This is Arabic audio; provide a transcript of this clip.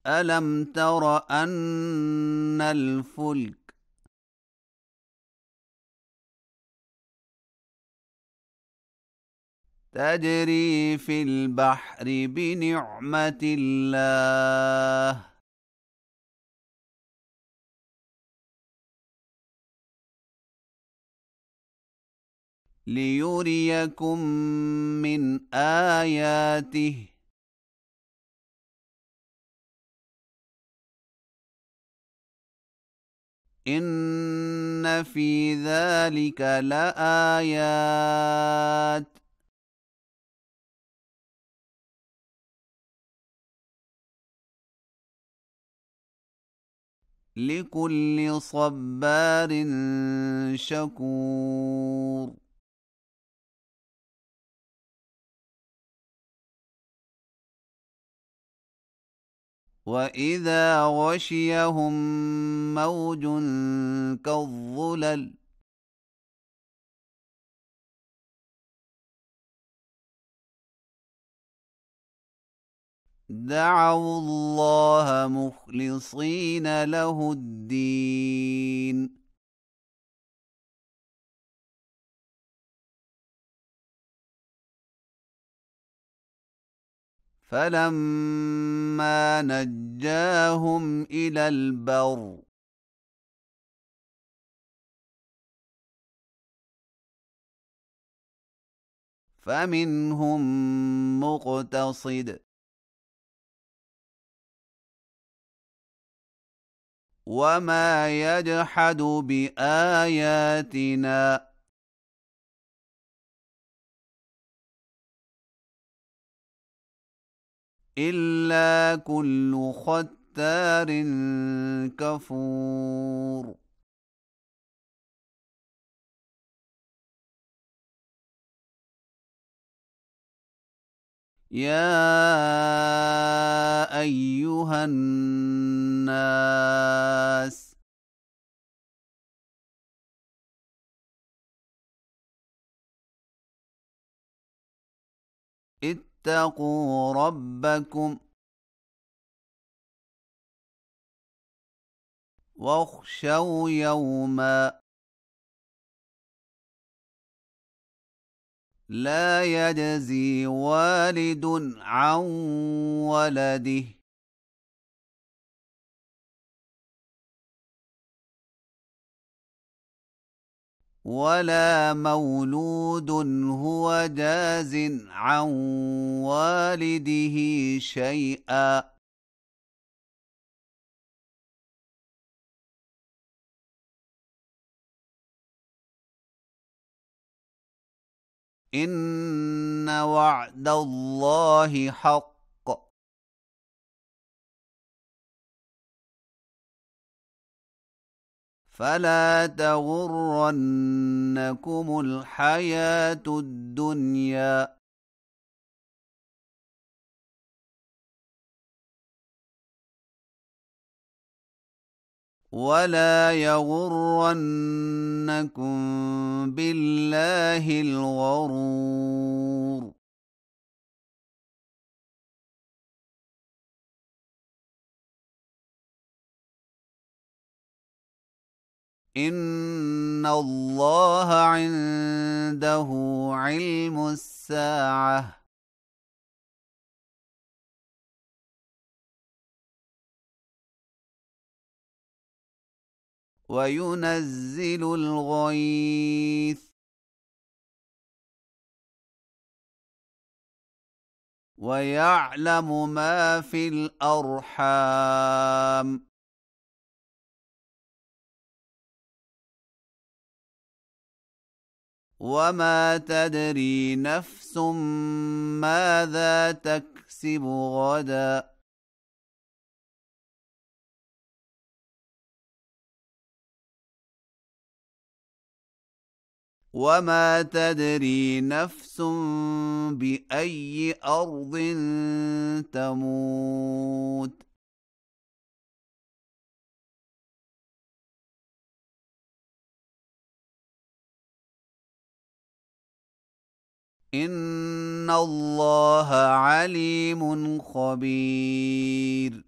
ألم تر أن الفلك تجري في البحر بنعمة الله ليريكم من آياته إن في ذلك لآيات لكل صبار شكور وإذا غشيهم موج كالظلل دعوا الله مخلصين له الدين فلما نجاهم إلى البر فمنهم مقتصد وما يجحد بآياتنا إلا كل ختار كفور يا أيها الناس اتقوا ربكم واخشوا يوما لا يجزي والد عن ولده ولا مولود هو جاز عن والده شيئا إن وعد الله حق فلا تغرنكم الحياة الدنيا ولا يغرنكم بالله الغرور إن الله عنده علم الساعة وينزل الغيث ويعلم ما في الأرحام وما تدري نفس ماذا تكسب غدا وما تدري نفس بأي أرض تموت إن الله عليم خبير